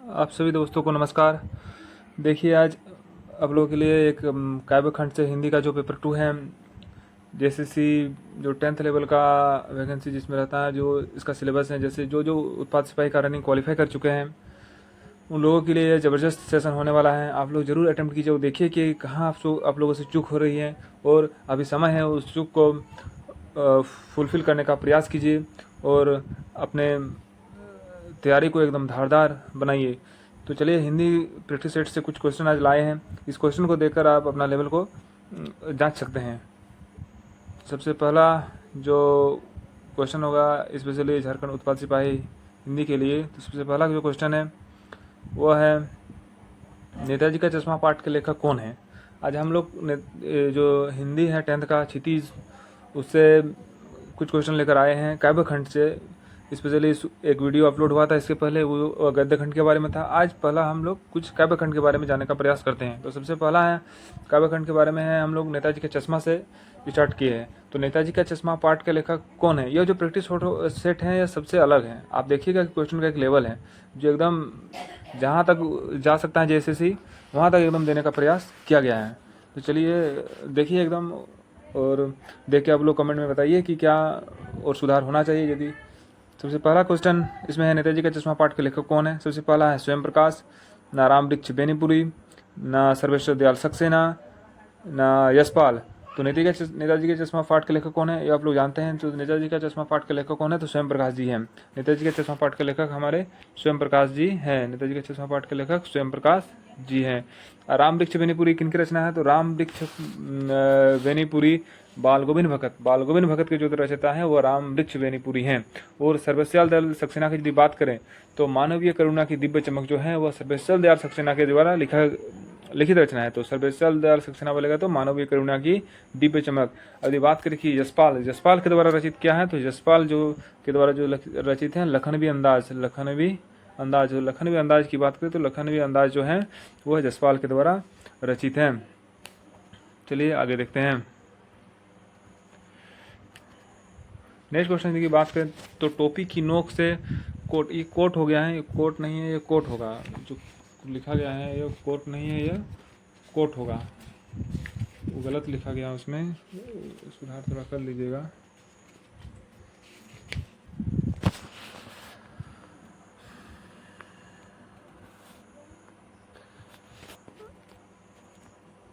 आप सभी दोस्तों को नमस्कार। देखिए, आज आप लोगों के लिए एक काव्य खंड से हिंदी का जो पेपर 2 है, जेएसएससी जो 10th लेवल का वैकेंसी जिसमें रहता है, जो इसका सिलेबस है, जैसे जो जो उत्पाद सिपाही का रनिंग क्वालिफाई कर चुके हैं उन लोगों के लिए ज़बरदस्त सेशन होने वाला है। आप लोग ज़रूर अटेम्प्ट कीजिए और देखिए कि कहाँ आप लोगों से चूक हो रही है, और अभी समय है उस चूक को फुलफ़िल करने का प्रयास कीजिए और अपने तैयारी को एकदम धारदार बनाइए। तो चलिए, हिंदी प्रैक्टिस सेट से कुछ क्वेश्चन आज लाए हैं। इस क्वेश्चन को देखकर आप अपना लेवल को जांच सकते हैं। सबसे पहला जो क्वेश्चन होगा स्पेशली झारखंड उत्पाद सिपाही हिंदी के लिए, तो सबसे पहला जो क्वेश्चन है वो है, नेताजी का चश्मा पाठ के लेखक कौन है। आज हम लोग जो हिंदी है 10th का क्षितिज, उससे कुछ क्वेश्चन लेकर आए हैं काव्य खंड से। स्पेशली एक वीडियो अपलोड हुआ था इसके पहले, वो गद्य खंड के बारे में था। आज पहला हम लोग कुछ काव्य खंड के बारे में जानने का प्रयास करते हैं। तो सबसे पहला है काव्य खंड के बारे में है, हम लोग नेताजी के चश्मा से स्टार्ट किए हैं। तो नेताजी का चश्मा पाठ के लेखक कौन है। यह जो प्रैक्टिस फोटो सेट है यह सबसे अलग है। आप देखिएगा कि क्वेश्चन का एक लेवल है जो एकदम जहाँ तक जा सकता है जेएसएससी वहाँ तक एकदम देने का प्रयास किया गया है। तो चलिए देखिए एकदम, और देख के आप लोग कमेंट में बताइए कि क्या और सुधार होना चाहिए यदि। सबसे पहला क्वेश्चन इसमें है, नेताजी का चश्मा पाठ के लेखक कौन है। सबसे पहला है स्वयं प्रकाश, ना राम वृक्ष बेनीपुरी, ना सर्वेश्वर दयाल सक्सेना, ना यशपाल। तो नेताजी के चश्मा पाठ के लेखक कौन है, ये आप लोग जानते हैं। तो नेताजी का चश्मा पाठ के लेखक कौन है, तो स्वयं प्रकाश जी हैं। नेताजी के चश्मा पाठ के लेखक हमारे स्वयं प्रकाश जी हैं। नेताजी के चश्मा पाठ के लेखक स्वयं प्रकाश जी हैं। राम वृक्ष बेनीपुरी किनकी रचना है, तो राम वृक्ष बेनीपुरी बाल गोविंद भगत के जो रचयिता हैं वो राम वृक्ष बेनीपुरी हैं। और सर्वस्याल दयाल सक्सेना की यदि बात करें तो मानवीय करुणा की दिव्य चमक जो है वह सर्वस्याल दयाल सक्सेना के द्वारा लिखित रचना है। तो सर्वस्याल दयाल सक्सेना बोलेगा तो मानवीय करुणा की दिव्य चमक। यदि बात करें कि यशपाल के द्वारा रचित क्या है, तो यशपाल जो के द्वारा जो रचित है लखनवी अंदाज की बात करें तो लखनवी अंदाज जो है वह यशपाल के द्वारा रचित है। चलिए आगे देखते हैं। नेक्स्ट क्वेश्चन की बात करें तो टोपी की नोक से कोट, ये कोट हो गया है, ये कोट नहीं है, ये कोट होगा। जो लिखा गया है ये कोट नहीं है, ये कोट होगा। वो गलत लिखा गया उसमें, सुधार थोड़ा कर लीजिएगा।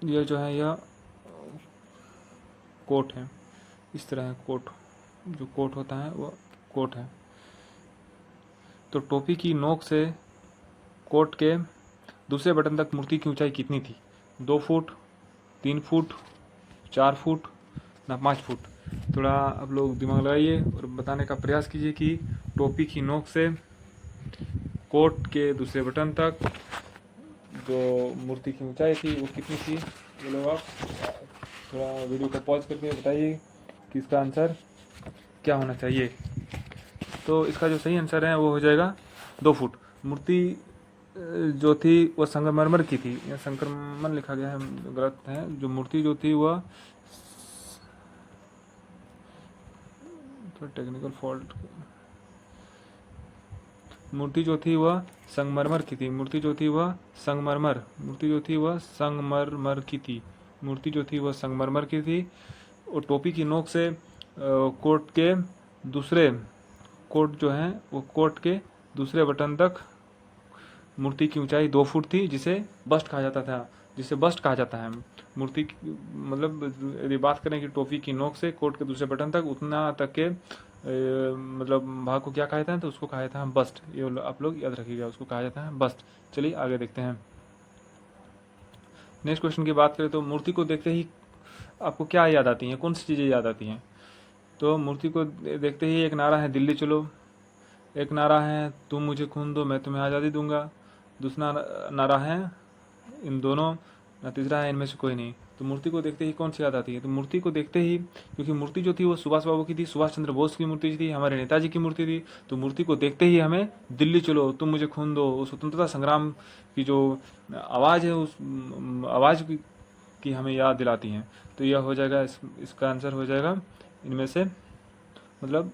यह जो है यह कोट है, इस तरह है कोट, जो कोट होता है वह कोट है। तो टोपी की नोक से कोट के दूसरे बटन तक मूर्ति की ऊंचाई कितनी थी। 2 फुट, 3 फुट, 4 फुट, ना 5 फुट। थोड़ा आप लोग दिमाग लगाइए और बताने का प्रयास कीजिए कि टोपी की नोक से कोट के दूसरे बटन तक जो मूर्ति की ऊंचाई थी वो कितनी थी। ये लोग आप थोड़ा वीडियो को पॉज करके बताइए कि इसका आंसर क्या होना चाहिए। तो इसका जो सही आंसर है वो हो जाएगा 2 फुट। मूर्ति जो थी वह संगमरमर की थी, या संक्रमण लिखा गया है, गलत है। जो मूर्ति जो थी वह थोड़ा टेक्निकल फॉल्ट, मूर्ति जो थी वह संगमरमर की थी। मूर्ति जो थी वह संगमरमर की थी। और टोपी की नोक से कोट के दूसरे कोट जो है वो कोट के दूसरे बटन तक मूर्ति की ऊंचाई 2 फुट थी, जिसे बस्ट कहा जाता है। मूर्ति मतलब यदि बात करें कि टोपी की नोक से कोट के दूसरे बटन तक उतना तक के मतलब भाग को क्या कहा जाता है, तो उसको कहा जाता है बस्ट। ये आप लोग याद रखिएगा, उसको कहा जाता है बस्ट। चलिए आगे देखते हैं। नेक्स्ट क्वेश्चन की बात करें तो मूर्ति को देखते ही आपको क्या याद आती हैं, कौन सी चीज़ें याद आती हैं। तो मूर्ति को देखते ही एक नारा है दिल्ली चलो, एक नारा है तुम मुझे खून दो मैं तुम्हें आज़ादी दूंगा, दूसरा नारा है इन दोनों, तीसरा है इनमें से कोई नहीं। तो मूर्ति को देखते ही कौन सी याद आती है, तो मूर्ति को देखते ही, क्योंकि मूर्ति जो थी वो सुभाष बाबू की थी, सुभाष चंद्र बोस की मूर्ति थी, हमारे नेताजी की मूर्ति थी। तो मूर्ति को देखते ही हमें दिल्ली चलो तुम मुझे खून दो, वो स्वतंत्रता संग्राम की जो आवाज़ है उस आवाज़ की हमें याद दिलाती हैं। तो यह हो जाएगा, इसका आंसर हो जाएगा इनमें से, मतलब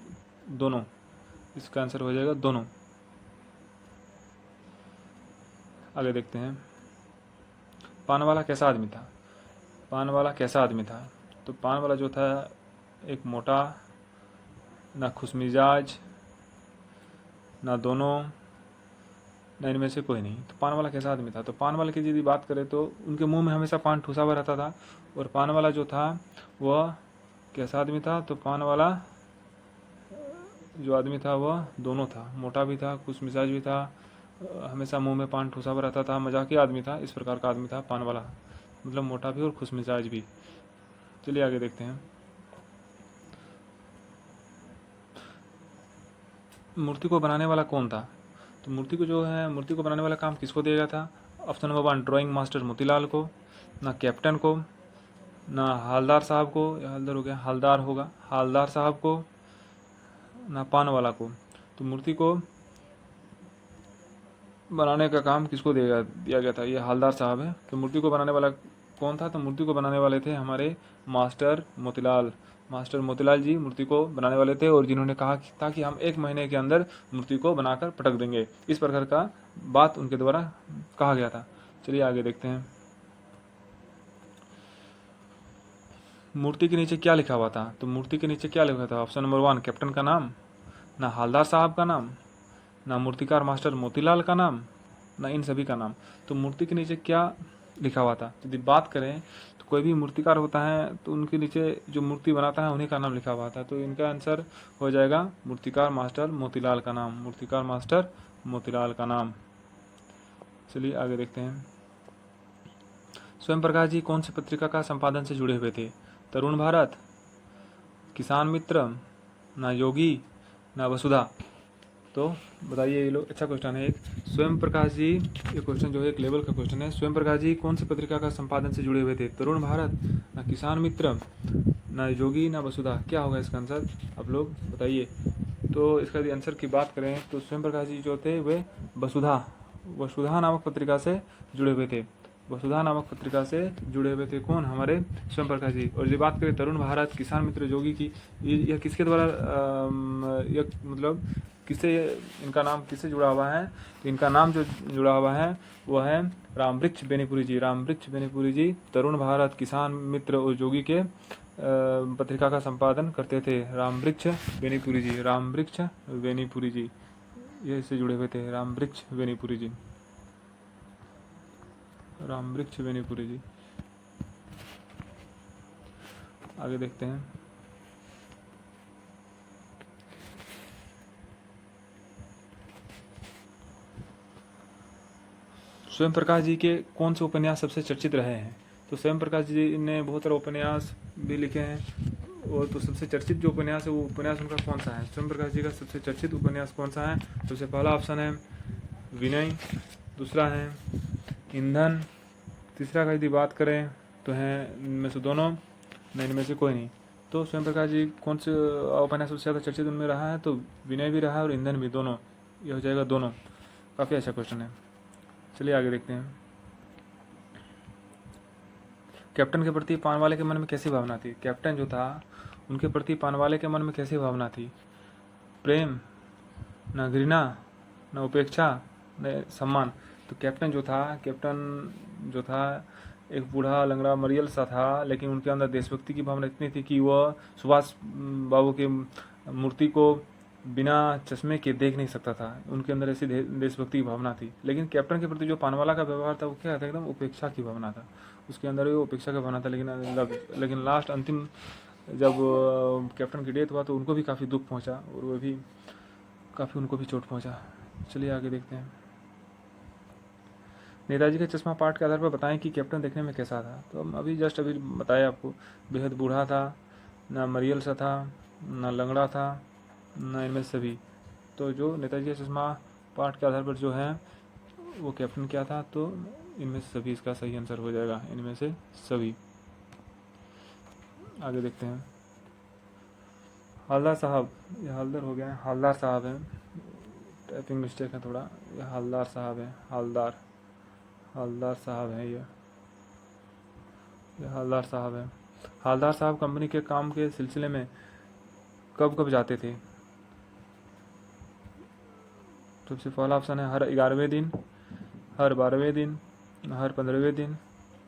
दोनों। इसका आंसर हो जाएगा दोनों। आगे देखते हैं, पान वाला कैसा आदमी था। पान वाला कैसा आदमी था, तो पान वाला जो था एक मोटा, ना खुशमिजाज, ना दोनों, ना इनमें से कोई नहीं। तो पान वाला कैसा आदमी था, तो पान वाले की यदि बात करें तो उनके मुंह में हमेशा पान ठूसा हुआ रहता था। और पान वाला जो था वह कैसा आदमी था, तो पान वाला जो आदमी था वह दोनों था, मोटा भी था, खुशमिजाज भी था, हमेशा मुंह में पान ठूसा हुआ रहता था, मजाकिया आदमी था। इस प्रकार का आदमी था पान वाला, मतलब मोटा भी और खुशमिजाज भी। चलिए आगे देखते हैं, मूर्ति को बनाने वाला कौन था। तो मूर्ति को जो है, मूर्ति को बनाने वाला काम किसको दिया गया था। Option number 1 drawing master Motilal को, ना कैप्टन को, ना हालदार साहब को, या हालदार हो गया, हालदार होगा, हालदार साहब को, ना पान वाला को। तो मूर्ति को बनाने का काम किसको दिया गया था, ये हालदार साहब है। तो मूर्ति को बनाने वाला कौन था, तो मूर्ति को बनाने वाले थे हमारे मास्टर मोतीलाल। मास्टर मोतीलाल जी मूर्ति को बनाने वाले थे, और जिन्होंने कहा था कि हम 1 महीने के अंदर मूर्ति को बनाकर पटक देंगे। इस प्रकार का बात उनके द्वारा कहा गया था। चलिए आगे देखते हैं, मूर्ति के नीचे क्या लिखा हुआ था। तो मूर्ति के नीचे क्या लिखा था, ऑप्शन नंबर 1 कैप्टन का नाम, ना हालदार साहब का नाम, ना मूर्तिकार मास्टर मोतीलाल का नाम, ना इन सभी का नाम। तो मूर्ति के नीचे क्या लिखा हुआ था, यदि बात करें तो कोई भी मूर्तिकार होता है तो उनके नीचे जो मूर्ति बनाता है उन्हीं का नाम लिखा हुआ था। तो इनका आंसर हो जाएगा मूर्तिकार मास्टर मोतीलाल का नाम, मूर्तिकार मास्टर मोतीलाल का नाम। चलिए आगे देखते हैं, स्वयं प्रकाश जी कौन सी पत्रिका का संपादन से जुड़े हुए थे। तरुण भारत, किसान मित्र, ना योगी, ना वसुधा। तो बताइए, ये लोग अच्छा क्वेश्चन है एक। स्वयं प्रकाश जी, ये क्वेश्चन जो है एक लेवल का क्वेश्चन है। स्वयं प्रकाश जी कौन सी पत्रिका का संपादन से जुड़े हुए थे। तरुण भारत, ना किसान मित्र, ना योगी, ना वसुधा। क्या होगा इसका आंसर, आप लोग बताइए। तो इसका यदि आंसर की बात करें तो स्वयं प्रकाश जी जो थे वे वसुधा नामक पत्रिका से जुड़े हुए थे। वसुधा नामक पत्रिका से जुड़े हुए थे कौन, हमारे स्वयं प्रकाश जी। और यदि बात करें तरुण भारत, किसान मित्र, योगी की, यह किसके द्वारा यह मतलब किससे, इनका नाम किससे जुड़ा हुआ है। तो इनका नाम जो जुड़ा हुआ है वह है रामवृक्ष बेनीपुरी जी। रामवृक्ष बेनीपुरी जी तरुण भारत, किसान मित्र और योगी के पत्रिका का संपादन करते थे। रामवृक्ष बेनीपुरी जी, रामवृक्ष बेनीपुरी जी ये इससे जुड़े हुए थे। रामवृक्ष बेनीपुरी जी, रामवृक्ष बेनीपुरी जी। आगे देखते हैं, स्वयं प्रकाश जी के कौन से उपन्यास सबसे चर्चित रहे हैं। तो स्वयं प्रकाश जी ने बहुत सारे उपन्यास भी लिखे हैं, और तो सबसे चर्चित जो उपन्यास है वो उपन्यास उनका कौन सा है। स्वयं प्रकाश जी का सबसे चर्चित उपन्यास कौन सा है। सबसे पहला ऑप्शन है विनय, दूसरा है ईंधन, तीसरा का यदि बात करें तो है इनमें से दोनों, न इनमें से कोई नहीं। तो स्वयं प्रकाश जी कौन से उपन्यास सबसे ज़्यादा चर्चित उनमें रहा है, तो विनय भी रहा है और ईंधन भी, दोनों। ये हो जाएगा दोनों। काफ़ी अच्छा क्वेश्चन है। चलिए आगे देखते हैं, कैप्टन के प्रति पानवाले के मन में कैसी भावना थी। कैप्टन जो था उनके प्रति पानवाले के मन में कैसी भावना थी। प्रेम, न घृणा, न उपेक्षा, न सम्मान। तो कैप्टन जो था एक बूढ़ा लंगड़ा मरियल सा था, लेकिन उनके अंदर देशभक्ति की भावना इतनी थी कि वह सुभाष बाबू की मूर्ति को बिना चश्मे के देख नहीं सकता था। उनके अंदर ऐसी देशभक्ति की भावना थी। लेकिन कैप्टन के प्रति जो पानवाला का व्यवहार था वो क्या था, एकदम उपेक्षा की भावना था। उसके अंदर वो उपेक्षा का भावना था। लेकिन लास्ट अंतिम जब कैप्टन की डेथ हुआ तो उनको भी काफ़ी दुख पहुंचा, और वो भी काफ़ी उनको भी चोट पहुंचा। चलिए आगे देखते हैं, नेताजी के चश्मा पाठ के आधार पर बताएं कि कैप्टन देखने में कैसा था। तो हम अभी बताया आपको, बेहद बूढ़ा था, ना मरियल सा था, ना लंगड़ा था, ना इनमें सभी। तो जो नेताजी का चश्मा पाठ के आधार पर जो है वो कैप्टन क्या था, तो इनमें से सभी इसका सही आंसर हो जाएगा, इनमें से सभी। आगे देखते हैं, हालदार साहब, ये हालदार हो गया है, हालदार साहब है, टाइपिंग मिस्टेक है थोड़ा, ये हालदार साहब है, हालदार साहब है, ये हालदार साहब है। हालदार साहब कंपनी के काम के सिलसिले में कब कब जाते थे। सबसे पहला ऑप्शन है हर 11वें दिन, हर 12वें दिन, न हर 15वें दिन,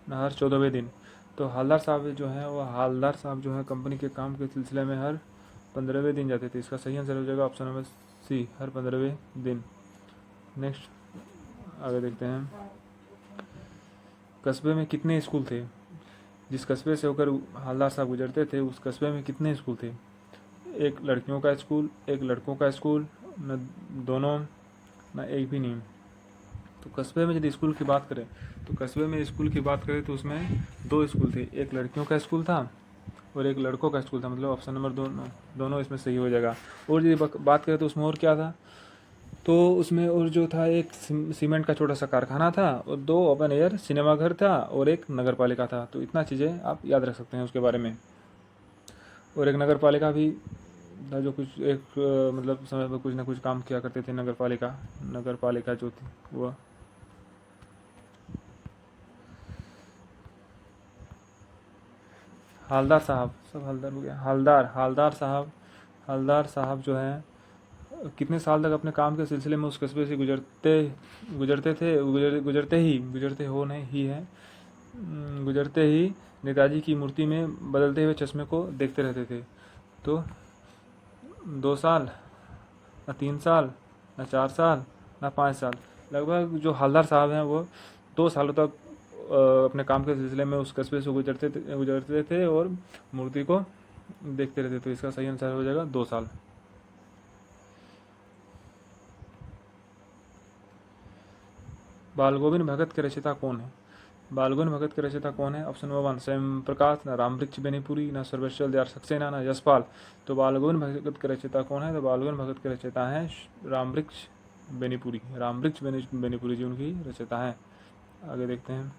न हर 14वें दिन। तो हवलदार साहब जो हैं वो हवलदार साहब जो हैं कंपनी के काम के सिलसिले में हर 15वें दिन जाते थे। इसका सही आंसर हो जाएगा ऑप्शन नंबर सी, हर 15वें दिन। नेक्स्ट आगे देखते हैं, कस्बे में कितने स्कूल थे? जिस कस्बे से होकर हवलदार साहब गुजरते थे उस कस्बे में कितने स्कूल थे? एक लड़कियों का स्कूल, एक लड़कों का स्कूल, न दोनों, न एक भी नहीं। तो कस्बे में यदि स्कूल की बात करें तो कस्बे में स्कूल की बात करें तो उसमें 2 स्कूल थे, एक लड़कियों का स्कूल था और एक लड़कों का स्कूल था, मतलब ऑप्शन नंबर दोनों इसमें सही हो जाएगा। और यदि बात करें तो उसमें और क्या था, तो उसमें और जो था एक सीमेंट का छोटा सा कारखाना था और 2 ओपन एयर सिनेमाघर था और एक नगर पालिका था। तो इतना चीज़ें आप याद रख सकते हैं उसके बारे में। और एक नगर पालिका भी था जो कुछ एक मतलब समय पर कुछ ना कुछ काम किया करते थे। नगर पालिका जो थी वो हवलदार साहब, सब हवलदार हो गया, हवलदार साहब जो हैं कितने साल तक अपने काम के सिलसिले में उस कस्बे से गुजरते ही नेताजी की मूर्ति में बदलते हुए चश्मे को देखते रहते थे? तो 2 साल, न 3 साल, न 4 साल, न 5 साल। लगभग जो हवलदार साहब हैं वो 2 सालों तक अपने काम के सिलसिले में उस कस्बे से गुजरते थे और मूर्ति को देखते रहते। तो इसका सही आंसर हो जाएगा 2 साल। बाल गोविंद भगत के रचयिता कौन है? बाल गोविंद भगत के रचयिता कौन है? ऑप्शन नंबर 1 स्वयं प्रकाश, न रामवृक्ष बेनीपुरी, न सर्वेश्वर दयाल सक्सेना, न यशपाल। तो बाल गोविंद भगत के रचयिता कौन है? तो बाल गोविंद भगत के रचयिता हैं रामवृक्ष बेनीपुरी जी उनकी रचयिता हैं। आगे देखते हैं,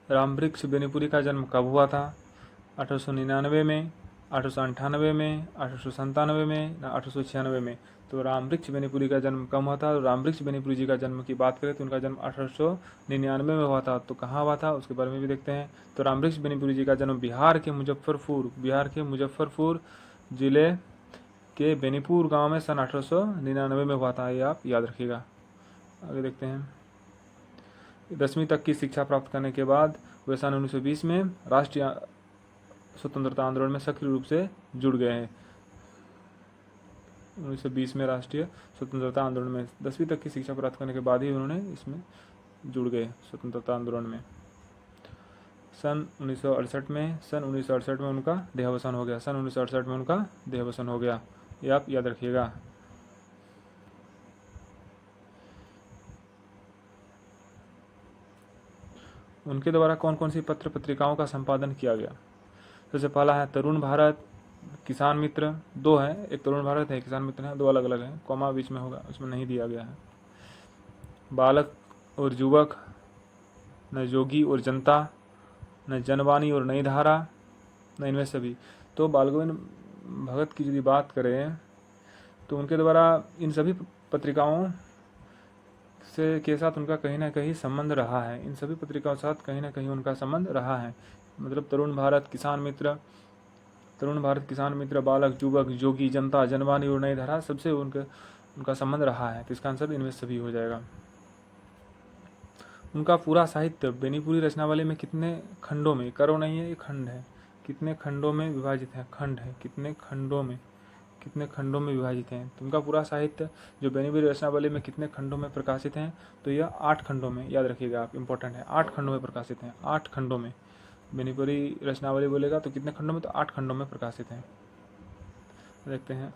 रामवृक्ष बेनीपुरी का जन्म कब हुआ था? 1899 में, 1898 में, 1897 में, ना 1896 में। तो रामवृक्ष बेनीपुरी का जन्म कब हुआ था? रामवृक्ष बेनीपुरी जी का जन्म की बात करें तो उनका जन्म 1899 में हुआ था। तो कहाँ हुआ था उसके बारे में भी देखते हैं। तो रामवृक्ष बेनीपुरी जी का जन्म बिहार के मुजफ्फरपुर जिले के बेनीपुर गांव में सन 1899 में हुआ था। ये आप याद रखिएगा। आगे देखते हैं, 10वीं तक की शिक्षा प्राप्त करने के बाद वे सन 1920 में राष्ट्रीय स्वतंत्रता आंदोलन में सक्रिय रूप से जुड़ गए हैं। 1920 में राष्ट्रीय स्वतंत्रता आंदोलन में 10वीं तक की शिक्षा प्राप्त करने के बाद ही उन्होंने इसमें जुड़ गए स्वतंत्रता आंदोलन में। सन 1968 में उनका देहावसान हो गया। ये आप याद रखिएगा। उनके द्वारा कौन कौन सी पत्र पत्रिकाओं का संपादन किया गया? सबसे पहला है तरुण भारत, किसान मित्र, 2 है, एक तरुण भारत है, किसान मित्र है, 2 अलग अलग हैं, कॉमा बीच में होगा, उसमें नहीं दिया गया है। बालक और युवक, न जोगी और जनता, न जनवाणी और नई धारा, न इनमें सभी। तो बाल गोविंद भगत की यदि बात करें तो उनके द्वारा इन सभी पत्रिकाओं से के साथ उनका कहीं ना कहीं संबंध रहा है। इन सभी पत्रिकाओं के साथ कहीं ना कहीं उनका संबंध रहा है। मतलब तरुण भारत, किसान मित्र, बालक, युवक, जोगी, जनता, जनवाणी और नई धारा, सबसे उनका संबंध रहा है। तो इसका आंसर इनमें सभी हो जाएगा। उनका पूरा साहित्य बेनीपुरी रचनावली में कितने खंडों में, करो नहीं है, ये खंड है, कितने खंडों में विभाजित है? खंड है, कितने खंडों में विभाजित हैं? तो उनका पूरा साहित्य जो बेनीपुरी रचनावली में कितने खंडों में प्रकाशित हैं? तो यह 8 खंडों में, याद रखिएगा आप, इंपॉर्टेंट है, 8 खंडों में प्रकाशित हैं। 8 खंडों में बेनीपुरी रचनावली बोलेगा तो कितने खंडों में? तो 8 खंडों में प्रकाशित हैं। देखते हैं,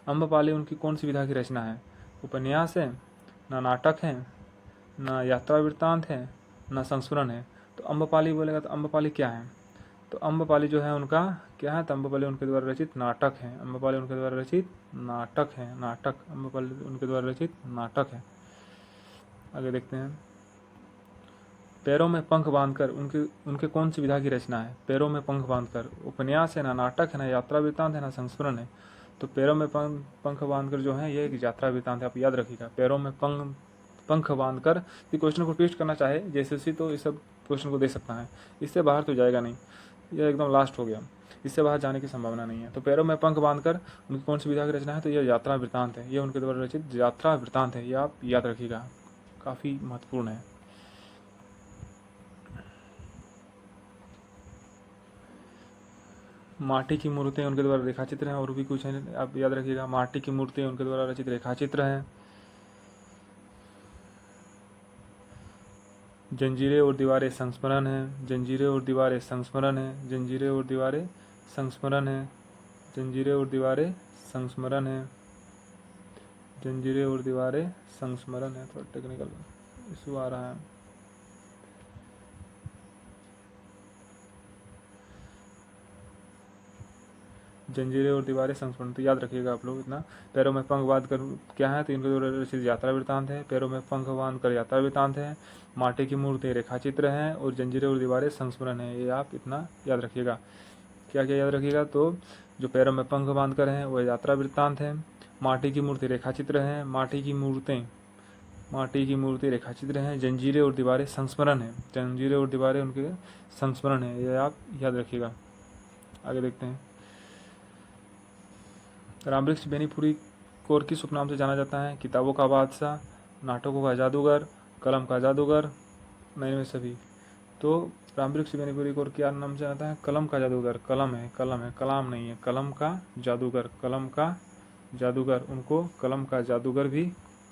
अम्बपाली उनकी कौन सी विधा की रचना है? उपन्यास है, ना नाटक है, ना यात्रा वृत्तांत है, ना संस्मरण है। तो अम्बपाली बोलेगा तो अम्बपाली क्या है? तो अम्बपाली जो है उनका क्या है? तो अम्बपाली उनके द्वारा रचित नाटक है। अम्बपाली उनके द्वारा रचित नाटक है। अम्बपाली उनके द्वारा रचित नाटक है। आगे देखते हैं, पैरों में पंख बांधकर उनके कौन सी विधा की रचना है? पैरों में पंख बांधकर उपन्यास है, ना नाटक है, ना यात्रा वृत्तांत है, ना संस्मरण है। तो पैरों में पंख बांधकर जो है ये एक यात्रा वृत्तांत है, आप याद रखिएगा। पैरों में पंख बांधकर। ये क्वेश्चन को ट्विस्ट करना चाहे जैसे तो इस सब क्वेश्चन को दे सकता है, इससे बाहर तो जाएगा नहीं, यह एकदम लास्ट हो गया। इससे बाहर जाने की संभावना नहीं है। तो पैरों में पंख बांधकर उनकी कौन सी विधा की रचना है, तो यह यात्रा वृत्तांत है। यह उनके द्वारा रचित यात्रा वृत्तांत है, यह आप याद रखिएगा, काफ़ी महत्वपूर्ण है। माटी की मूर्तियाँ उनके द्वारा रेखाचित्र हैं, और भी कुछ है आप याद रखिएगा। माटी की मूर्तियाँ उनके द्वारा रचित रेखाचित्र हैं। जंजीरें और दीवारें संस्मरण है, जंजीरें और दीवारें संस्मरण है, जंजीरें और दीवारें संस्मरण है, जंजीरें और दीवारें संस्मरण है, जंजीरें और दीवारें संस्मरण है। थोड़ा टेक्निकल इशू आ रहा है। जंजीरें और दीवारें संस्मरण, तो याद रखिएगा आप लोग इतना। पैरों में पंख बांध कर क्या है, तो इनके द्वारा रचित यात्रा वृत्तांत है। पैरों में पंख बांध कर यात्रा वृत्तांत है। माटी की मूर्ति रेखाचित्र हैं, और जंजीरें और दीवारें संस्मरण है। ये आप इतना याद रखिएगा। क्या क्या याद रखिएगा, तो जो पैरों में पंख बांध कर हैं वह यात्रा वृत्तांत है। माटी की मूर्ति रेखाचित्र हैं, माटी की मूर्ति रेखाचित्र हैं। जंजीरें और दीवारें संस्मरण है, जंजीरें और दीवारें उनके संस्मरण है। ये आप याद रखिएगा। आगे देखते हैं। रामवृक्ष बेनीपुरी को और किस उपनाम से जाना जाता है, किताबों का बादशाह, नाटकों का जादूगर, कलम का जादूगर, नहीं में सभी। तो रामवृक्ष बेनीपुरी को और क्या नाम से जाता है, कलम का जादूगर। कलम है, कलाम नहीं है। कलम का जादूगर, कलम का जादूगर, उनको कलम का जादूगर भी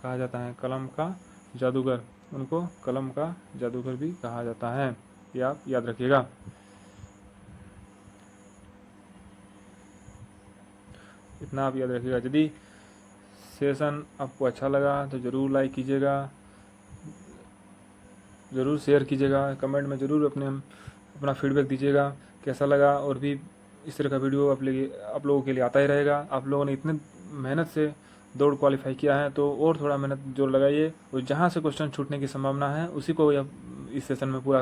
कहा जाता है। कलम का जादूगर, उनको कलम का जादूगर भी कहा जाता है। ये आप याद रखिएगा। इतना आप याद रखिएगा। यदि सेशन आपको अच्छा लगा तो ज़रूर लाइक कीजिएगा, ज़रूर शेयर कीजिएगा, कमेंट में ज़रूर अपना फीडबैक दीजिएगा कैसा लगा। और भी इस तरह का वीडियो आप लोगों के लिए आता ही रहेगा। आप लोगों ने इतने मेहनत से दौड़ क्वालिफाई किया है, तो और थोड़ा मेहनत जोर लगाइए, और जहाँ से क्वेश्चन छूटने की संभावना है उसी को इस सेशन में पूरा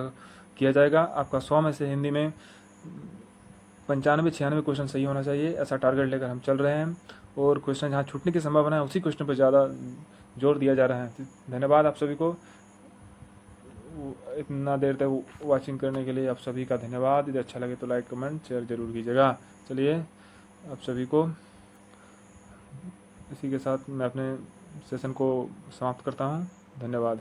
किया जाएगा। आपका 100 में से हिंदी में 95-96 क्वेश्चन सही होना चाहिए, ऐसा टारगेट लेकर हम चल रहे हैं। और क्वेश्चन जहाँ छूटने की संभावना है उसी क्वेश्चन पर ज़्यादा जोर दिया जा रहा है। धन्यवाद आप सभी को, इतना देर तक वाचिंग करने के लिए आप सभी का धन्यवाद। यदि अच्छा लगे तो लाइक कमेंट शेयर जरूर कीजिएगा। चलिए आप सभी को इसी के साथ मैं अपने सेशन को समाप्त करता हूँ। धन्यवाद।